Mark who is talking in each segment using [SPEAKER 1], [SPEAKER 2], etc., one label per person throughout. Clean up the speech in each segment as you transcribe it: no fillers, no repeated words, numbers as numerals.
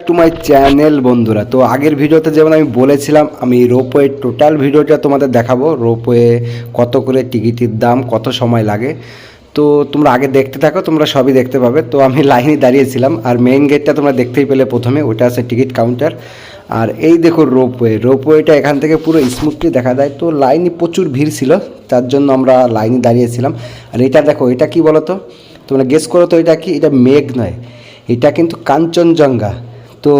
[SPEAKER 1] To my channel বন্ধুরা, তো আগের ভিডিওতে যেমন আমি বলেছিলাম আমি রোপওয়ে টোটাল ভিডিওটা তোমাদের দেখাবো। রোপওয়ে কত করে টিকিটের দাম, কত সময় লাগে, তো তোমরা আগে দেখতে থাকো, তোমরা সবই দেখতে পাবে। তো আমি লাইনে দাঁড়িয়েছিলাম আর মেইন গেটটা তোমরা দেখতেই পেলে প্রথমে, ওটা আছে টিকিট কাউন্টার। আর এই দেখো রোপওয়েটা এখান থেকে পুরো স্মুথলি দেখা যায়। তো লাইনে প্রচুর ভিড় ছিল, তার জন্য আমরা লাইনে দাঁড়িয়েছিলাম। আর এটা দেখো, এটা কি বলো তো, তোমরা গেস করো তো এটা কি? এটা মেঘ নয়, এটা কিন্তু কাঞ্চনজঙ্ঘা। তো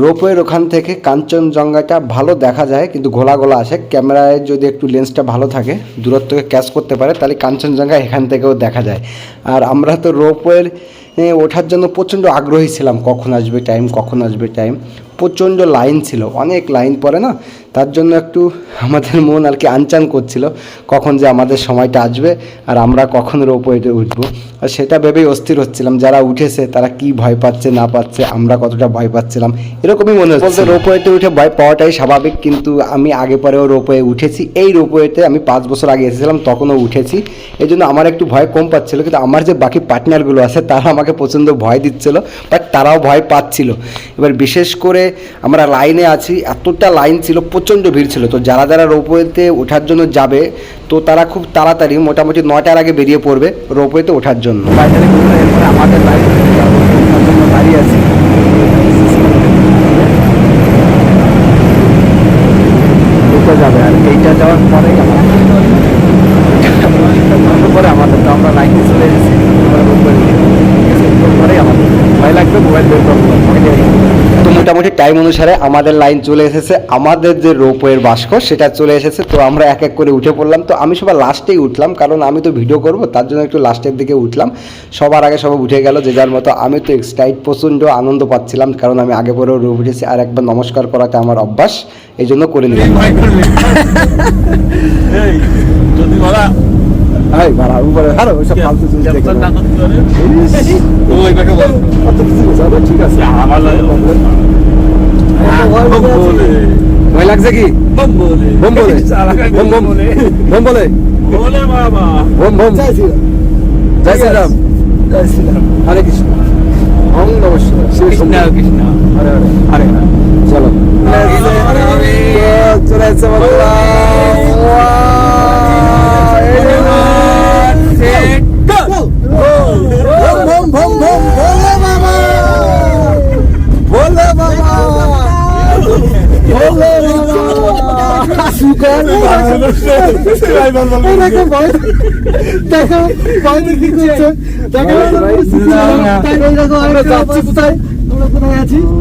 [SPEAKER 1] রোপওয়ের ওখান থেকে কাঞ্চনজঙ্ঘাটা ভালো দেখা যায়, কিন্তু ঘোলা ঘোলা আসে। ক্যামেরায় যদি একটু লেন্সটা ভালো থাকে, দূরত্বকে ক্যাচ করতে পারে, তাহলে কাঞ্চনজঙ্ঘা এখান থেকেও দেখা যায়। আর আমরা তো রোপওয়ের ওঠার জন্য প্রচণ্ড আগ্রহী ছিলাম, কখন আসবে টাইম। প্রচণ্ড লাইন ছিল, অনেক লাইন পড়ে না, তার জন্য একটু আমাদের মন আর কি আনচান করছিল কখন যে আমাদের সময়টা আসবে আর আমরা কখন রোপওয়েতে উঠবো। আর সেটা ভেবেই অস্থির হচ্ছিলাম, যারা উঠেছে তারা কি ভয় পাচ্ছে না পাচ্ছে, আমরা কতটা ভয় পাচ্ছিলাম, এরকমই মনে হচ্ছে। রোপওয়েতে উঠে ভয় পাওয়াটাই স্বাভাবিক, কিন্তু আমি আগে পরেও রোপওয়ে উঠেছি। এই রোপওয়েতে আমি 5 বছর আগে এসেছিলাম, তখনও উঠেছি, এই জন্য আমার একটু ভয় কম পাচ্ছিল। কিন্তু আমার যে বাকি পার্টনারগুলো আছে তারা আমাকে প্রচণ্ড ভয় দিচ্ছিল, বাট তারাও ভয় পাচ্ছিল। এবার বিশেষ করে আমরা লাইনে আছি, এতটা লাইন ছিল, প্রচণ্ড ভিড় ছিল। তো যারা যারা রোপওয়েতে ওঠার জন্য যাবে, তো তারা খুব তাড়াতাড়ি মোটামুটি 9টার আগে বেরিয়ে পড়বে রোপওয়েতে ওঠার জন্য। এরপরে আমাদের লাইন দাঁড়িয়ে আছি, যাবে আর এইটা যাওয়ার পরেই আমাদের তো আমরা লাইনে চলে এসেছি। ভয় লাগবে, মোবাইল বের করবো। তো মোটামুটি টাইম অনুসারে আমাদের লাইন চলে এসেছে, আমাদের যে রোপওয়ের বাস্ক সেটা চলে এসেছে। তো আমরা এক এক করে উঠে পড়লাম। তো আমি সবার লাস্টেই উঠলাম, কারণ আমি তো ভিডিও করব, তার জন্য একটু লাস্টের দিকে উঠলাম। সবার আগে সবাই উঠে গেল যে যার মতো। আমি তো এক্সাইট, প্রচণ্ড আনন্দ পাচ্ছিলাম, কারণ আমি আগে পরেও রোপ উঠেছি আর একবার নমস্কার করাটা আমার অভ্যাস, এই জন্য করে নিলাম। ভয় লাগছে কি? বোম বলে জয় শ্রীরাম, হরে কৃষ্ণ, ওম নমঃ শিবায়, কৃষ্ণ হরে হরে, হরে চলো চলে আসছে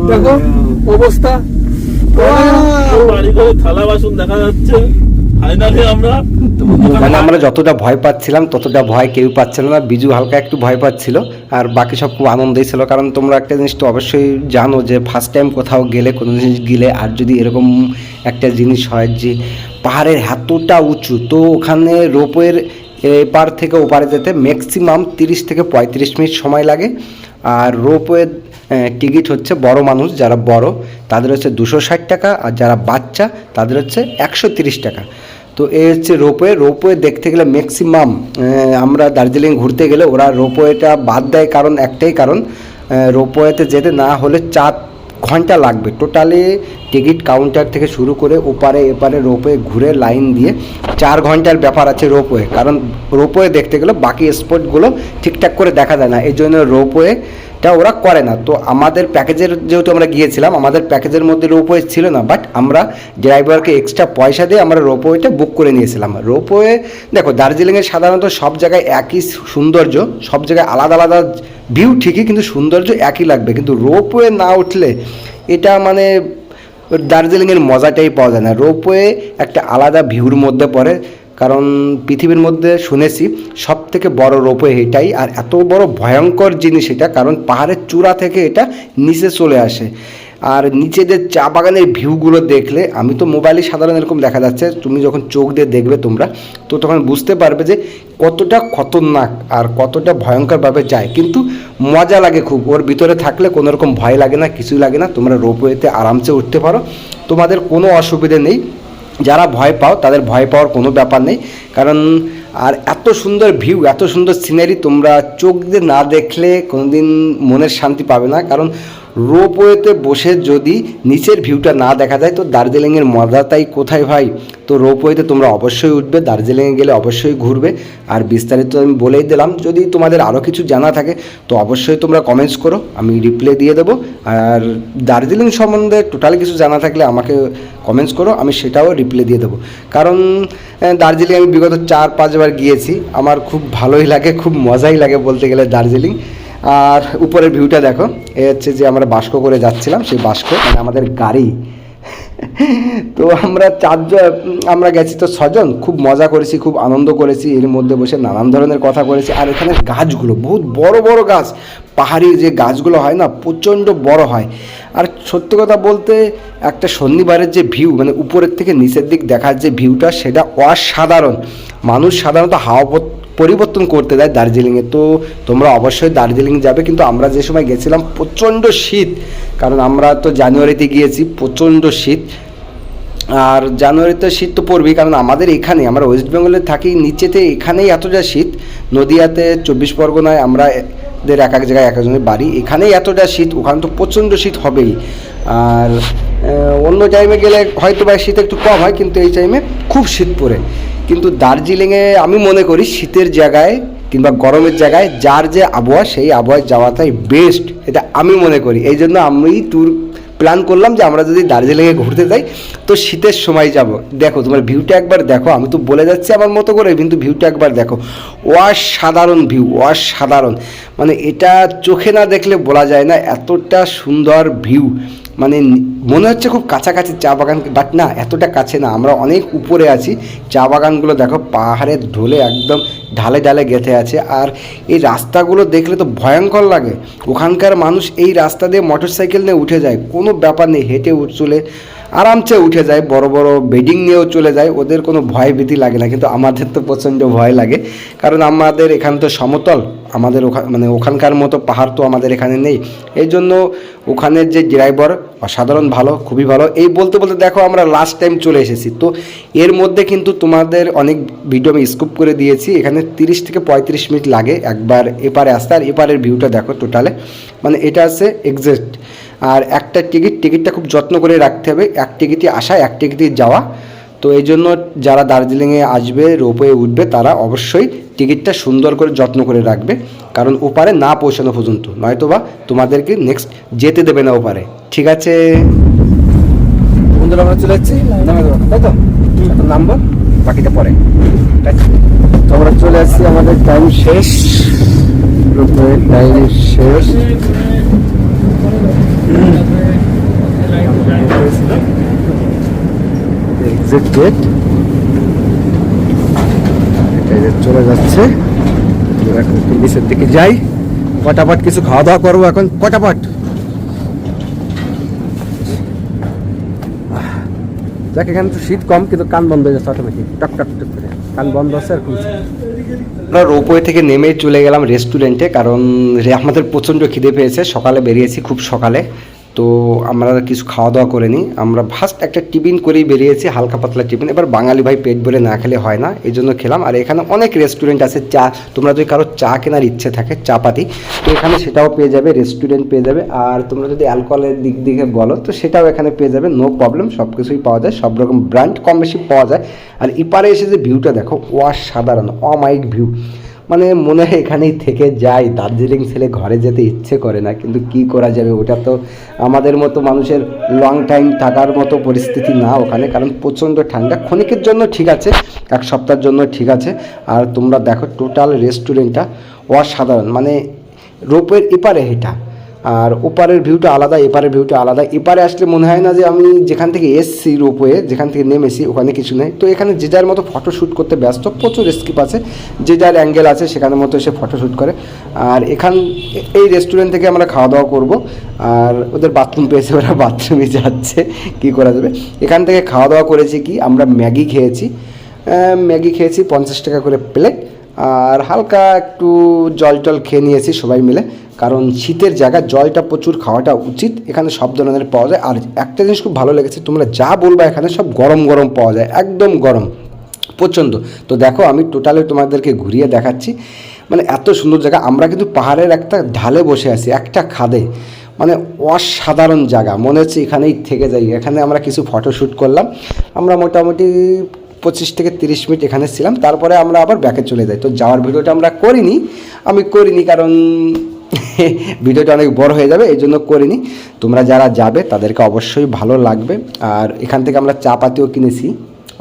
[SPEAKER 1] দেখো অবস্থা, থালা বাসন দেখা যাচ্ছে। মানে আমরা যতটা ভয় পাচ্ছিলাম ততটা ভয় কেউ পাচ্ছিল না। বিজু হালকা একটু ভয় পাচ্ছিল, আর বাকি সব খুব আনন্দেই ছিল। কারণ তোমরা একটা জিনিস তো অবশ্যই জানো যে ফার্স্ট টাইম কোথাও গেলে, কোনো জিনিস গেলে, আর যদি এরকম একটা জিনিস হয় যে পাহাড়ের এতটা উঁচু, তো ওখানে রোপওয়ের এপার থেকে ওপারে যেতে ম্যাক্সিমাম 30 থেকে 35 মিনিট সময় লাগে। আর রোপওয়ের টিকিট হচ্ছে বড় মানুষ যারা বড় তাদের হচ্ছে 260 টাকা, আর যারা বাচ্চা তাদের হচ্ছে 130 টাকা। তো এই হচ্ছে রোপওয়ে দেখতে গেলে ম্যাক্সিমাম আমরা দার্জিলিং ঘুরতে গেলে ওরা রোপওয়েটা বাদ দেয়, কারণ একটাই কারণ, রোপওয়েতে যেতে না হলে 4 ঘন্টা লাগবে টোটালি। টিকিট কাউন্টার থেকে শুরু করে ওপারে এপারে রোপওয়ে ঘুরে লাইন দিয়ে 4 ঘন্টার ব্যাপার আছে রোপওয়ে। কারণ রোপওয়ে দেখতে গেলে বাকি স্পটগুলো ঠিকঠাক করে দেখা যায় না, এই জন্য রোপওয়েটা ওরা করে না। তো আমাদের প্যাকেজের যেহেতু আমরা গিয়েছিলাম, আমাদের প্যাকেজের মধ্যে রোপওয়ে ছিল না, বাট আমরা ড্রাইভারকে এক্সট্রা পয়সা দিয়ে আমরা রোপওয়েটা বুক করে নিয়েছিলাম। রোপওয়ে দেখো, দার্জিলিংয়ের সাধারণত সব জায়গায় একই সৌন্দর্য, সব জায়গায় আলাদা আলাদা ভিউ ঠিকই, কিন্তু সৌন্দর্য একই লাগবে। কিন্তু রোপওয়ে না উঠলে এটা মানে দার্জিলিংয়ের মজাটাই পাওয়া যায় না। রোপওয়ে একটা আলাদা ভিউর মধ্যে পড়ে, কারণ পৃথিবীর মধ্যে শুনেছি সব থেকে বড় রোপওয়ে এটাই। আর এত বড় ভয়ঙ্কর জিনিস এটা, কারণ পাহাড়ের চূড়া থেকে এটা নিচে চলে আসে। আর নিচে যে চা বাগানের ভিউগুলো দেখলে, আমি তো মোবাইলে সাধারণ এরকম দেখা যাচ্ছে, তুমি যখন চোখ দিয়ে দেখবে তোমরা, তো তখন বুঝতে পারবে যে কতটা খতরনাক আর কতটা ভয়ঙ্করভাবে যায়। কিন্তু মজা লাগে খুব, ওর ভিতরে থাকলে কোনো রকম ভয় লাগে না, কিছুই লাগে না। তোমরা রোপওয়েতে আরামসে উঠতে পারো, তোমাদের কোনো অসুবিধে নেই। যারা ভয় পাও তাদের ভয় পাওয়ার কোনো ব্যাপার নেই, কারণ আর এত সুন্দর ভিউ, এত সুন্দর সিনারি তোমরা চোখ দিয়ে না দেখলে কোনোদিন মনের শান্তি পাবে না। কারণ রোপওয়েতে বসে যদি নিচের ভিউটা না দেখা যায় তো দার্জিলিংয়ের মজাটাই কোথায় ভাই। তো রোপওয়েতে তোমরা অবশ্যই উঠবে, দার্জিলিংয়ে গেলে অবশ্যই ঘুরবে। আর বিস্তারিত আমি বলেই দিলাম, যদি তোমাদের আরও কিছু জানা থাকে তো অবশ্যই তোমরা কমেন্টস করো, আমি রিপ্লাই দিয়ে দেবো। আর দার্জিলিং সম্বন্ধে টোটাল কিছু জানা থাকলে আমাকে কমেন্টস করো, আমি সেটাও রিপ্লাই দিয়ে দেবো। কারণ দার্জিলিং আমি বিগত 4-5 বার গিয়েছি, আমার খুব ভালোই লাগে, খুব মজাই লাগে বলতে গেলে দার্জিলিং। আর উপরের ভিউটা দেখো, এ হচ্ছে যে আমরা বাস্ক করে যাচ্ছিলাম, সেই বাস্ক মানে আমাদের গাড়ি। তো আমরা 4 জন আমরা গেছি, তো 6 জন খুব মজা করেছি, খুব আনন্দ করেছি, এর মধ্যে বসে নানান ধরনের কথা করেছি। আর এখানে গাছগুলো বহুত বড় বড় গাছ, পাহাড়ি যে গাছগুলো হয় না প্রচণ্ড বড় হয়। আর সত্যি কথা বলতে একটা শনিবারের যে ভিউ মানে উপরের থেকে নিচের দিক দেখার যে ভিউটা সেটা অসাধারণ। মানুষ সাধারণত হাওয়া পরিবর্তন করতে দেয় দার্জিলিংয়ে, তো তোমরা অবশ্যই দার্জিলিং যাবে। কিন্তু আমরা যে সময় গেছিলাম প্রচণ্ড শীত, কারণ আমরা তো জানুয়ারিতে গিয়েছি, প্রচণ্ড শীত। আর জানুয়ারিতে শীত তো পড়বেই, কারণ আমাদের এখানে আমরা ওয়েস্ট বেঙ্গলে থাকি নিচেতে, এখানেই এতটা শীত। নদিয়াতে 24 পরগনায় আমরা এক এক জায়গায় এক একজনের বাড়ি, এখানেই এতটা শীত, ওখানে তো প্রচণ্ড শীত হবেই। আর অন্য টাইমে গেলে হয়তো বা শীত একটু কম হয়, কিন্তু এই টাইমে খুব শীত পড়ে। কিন্তু দার্জিলিংয়ে আমি মনে করি শীতের জায়গায় কিংবা গরমের জায়গায় যার যে আবহাওয়া সেই আবহাওয়ায় যাওয়াটাই বেস্ট, এটা আমি মনে করি। এই জন্য আমি ট্যুর প্ল্যান করলাম যে আমরা যদি দার্জিলিংয়ে ঘুরতে যাই তো শীতের সময় যাব। দেখো তোমার ভিউটা একবার দেখো, আমি তো বলে যাচ্ছি আমার মতো করে, কিন্তু ভিউটা একবার দেখো, অসাধারণ ভিউ, অসাধারণ। মানে এটা চোখে না দেখলে বলা যায় না, এতটা সুন্দর ভিউ। মানে মনে হচ্ছে খুব কাছাকাছি চা বাগান, বাট না, এতটা কাছে না, আমরা অনেক উপরে আছি। চা বাগানগুলো দেখো পাহাড়ের ঢোলে একদম ঢালে ঢালে গেঁথে আছে। আর এই রাস্তাগুলো দেখলে তো ভয়ঙ্কর লাগে। ওখানকার মানুষ এই রাস্তা দিয়ে মোটর সাইকেল নিয়ে উঠে যায়, কোনো ব্যাপার নেই, হেঁটে চলে আরামসে উঠে যায়, বড় বড় বেডিং নিয়েও চলে যায়, ওদের কোনো ভয় ভীতি লাগে না। কিন্তু আমাদের তো প্রচণ্ড ভয় লাগে, কারণ আমাদের এখানে তো সমতল, আমাদের মানে ওখানকার মতো পাহাড় তো আমাদের এখানে নেই। এই জন্য ওখানের যে ড্রাইভার অসাধারণ ভালো, খুবই ভালো। এই বলতে বলতে দেখো আমরা লাস্ট টাইম চলে এসেছি। তো এর মধ্যে কিন্তু তোমাদের অনেক ভিডিও আমি স্কুপ করে দিয়েছি, এখানে 30 থেকে 35 মিনিট লাগে একবার এপারে আসতে। আর এপারের ভিউটা দেখো টোটালে, মানে এটা আছে এক্সাক্ট। আর একটা টিকিটটা খুব যত্ন করে রাখতে হবে, এক টিকিটই আসা, এক টিকিটই যাওয়া। তো এই জন্য যারা দার্জিলিংয়ে আসবে, রোপওয়ে উঠবে, তারা অবশ্যই টিকিটটা সুন্দর করে যত্ন করে রাখবে, কারণ ওপারে না পৌঁছানো পর্যন্ত, নয়তো বা তোমাদেরকে নেক্সট যেতে দেবে না ওপারে। ঠিক আছে বন্ধুরা, আমরা চলে যাচ্ছি, তাই তো নাম্বার বাকিটা পরে। তো আমরা চলে আসছি, আমাদের টাইম শেষ, রোপওয়ে টাইম শেষ। এক্সিট গেট এটা চলে যাচ্ছে, এখন নিচের দিকে যাই, ফটাফট কিছু খাওয়া দাওয়া করবো এখন, ফটাফট। দেখ এখানে তো শীত কম, কিন্তু কান বন্ধ হয়ে যাচ্ছে অটোমেটিক, টক টক টক করে কান বন্ধ আছে আর খুলছে। আমরা রোপওয়ে থেকে নেমে চলে গেলাম রেস্টুরেন্টে, কারণ আমাদের প্রচণ্ড খিদে পেয়েছে, সকালে বেরিয়েছি খুব সকালে। তো আমরা কিছু খাওয়া দাওয়া করে নিই, আমরা ফার্স্ট একটা টিফিন করেই বেরিয়েছি, হালকা পাতলা টিফিন। এবার বাঙালি ভাই পেট ভরে না খেলে হয় না, এই জন্য খেলাম। আর এখানে অনেক রেস্টুরেন্ট আছে, চা, তোমরা যদি কারো চা কেনার ইচ্ছে থাকে, চা পাতি, তো এখানে সেটাও পেয়ে যাবে, রেস্টুরেন্ট পেয়ে যাবে। আর তোমরা যদি অ্যালকোহলের দিক দিকে বলো তো সেটাও এখানে পেয়ে যাবে, নো প্রবলেম, সব কিছুই পাওয়া যায়, সব রকম ব্র্যান্ড কম বেশি পাওয়া যায়। আর এপারে এসে যে ভিউটা দেখো, অসাধারণ, অমায়িক ভিউ। মানে মনে হয় এখানেই থেকে যাই, দার্জিলিং ছেলে ঘরে যেতে ইচ্ছে করে না, কিন্তু কি করা যাবে, ওটা তো আমাদের মতো মানুষের লং টাইম থাকার মতো পরিস্থিতি না ওখানে, কারণ প্রচণ্ড ঠান্ডা। ক্ষণিকের জন্য ঠিক আছে, এক সপ্তাহের জন্য ঠিক আছে। আর তোমরা দেখো টোটাল রেস্টুরেন্টটা অসাধারণ, মানে রোপওয়ের এপারে এটা, আর ওপারের ভিউটা আলাদা, এপারের ভিউটা আলাদা। এপারে আসলে মনে হয় না যে আমি যেখান থেকে এসছি রোপওয়ে, যেখান থেকে নেমেছি ওখানে কিছু নেই। তো এখানে যে যার মতো ফটোশ্যুট করতে ব্যস্ত, প্রচুর স্কিপ আছে, যে যার অ্যাঙ্গেল আছে সেখানের মতো এসে ফটোশ্যুট করে। আর এই রেস্টুরেন্ট থেকে আমরা খাওয়া দাওয়া করব, আর ওদের বাথরুম পেয়েছে, ওরা বাথরুমে যাচ্ছে, কী করা যাবে। এখান থেকে খাওয়া দাওয়া করেছি কি, আমরা ম্যাগি খেয়েছি, 50 টাকা করে প্লেট। আর হালকা একটু জল টল খেয়ে নিয়েছি সবাই মিলে, কারণ শীতের জায়গায় জলটা প্রচুর খাওয়াটা উচিত, এখানে সব ধরনের পাওয়া যায়। আর একটা জিনিস খুব ভালো লেগেছে, তোমরা যা বলবা এখানে সব গরম গরম পাওয়া যায়, একদম গরম প্রচণ্ড। তো দেখো আমি টোটালি তোমাদেরকে ঘুরিয়ে দেখাচ্ছি, মানে এত সুন্দর জায়গা। আমরা কিন্তু পাহাড়ের একটা ঢালে বসে আছি, একটা খাদে, মানে অসাধারণ জায়গা, মনে হচ্ছে এখানেই থেকে যাই। এখানে আমরা কিছু ফটোশ্যুট করলাম, আমরা মোটামুটি 25 থেকে 30 মিনিট এখানে ছিলাম, তারপরে আমরা আবার ব্যাকে চলে যাই। তো যাওয়ার ভিডিওটা আমরা করিনি, আমি করিনি কারণ ভিডিওটা অনেক বড় হয়ে যাবে, এই জন্য করিনি। তোমরা যারা যাবে তাদেরকে অবশ্যই ভালো লাগবে। আর এখান থেকে আমরা চা পাতিও কিনেছি,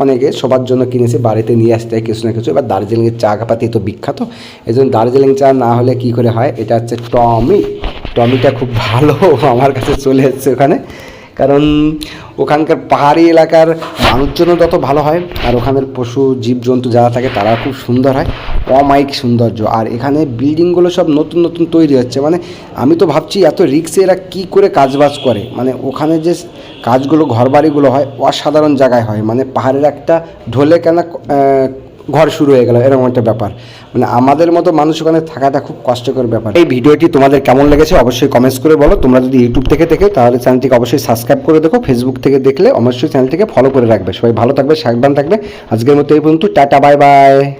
[SPEAKER 1] অনেকে সবার জন্য কিনেছি, বাড়িতে নিয়ে আসতে হয় কিছু না কিছু। এবার দার্জিলিংয়ের চা পাতি তো বিখ্যাত, এই জন্য দার্জিলিং চা না হলে কী করে হয়। এটা হচ্ছে টমিটা খুব ভালো আমার কাছে চলে এসেছে ওখানে, কারণ ওখানকার পাহাড়ি এলাকার মানুষজনও যত ভালো হয়, আর ওখানের পশু জীবজন্তু যারা থাকে তারা খুব সুন্দর হয়, অমায়িক সৌন্দর্য। আর এখানে বিল্ডিংগুলো সব নতুন নতুন তৈরি হচ্ছে, মানে আমি তো ভাবছি এত রিক্সে এরা কী করে কাজবাজ করে। মানে ওখানে যে কাজগুলো ঘরবাড়িগুলো হয় অসাধারণ জায়গায় হয়, মানে পাহাড়ের একটা ঢলে কেন ঘর শুরু হয়ে গেল এরকম একটা ব্যাপার। মানে আমাদের মতো মানুষ ওখানে থাকাটা খুব কষ্টকর ব্যাপার। এই ভিডিওটি তোমাদের কেমন লেগেছে অবশ্যই কমেন্টস করে বলো। তোমরা যদি ইউটিউব থেকে দেখো তাহলে চ্যানেলটিকে অবশ্যই সাবস্ক্রাইব করে দেখো, ফেসবুক থেকে দেখলে অবশ্যই চ্যানেলটিকে ফলো করে রাখবে। সবাই ভালো থাকবে, সাবধান থাকবে। আজকের মতো এই পর্যন্ত, টাটা, বাই বাই।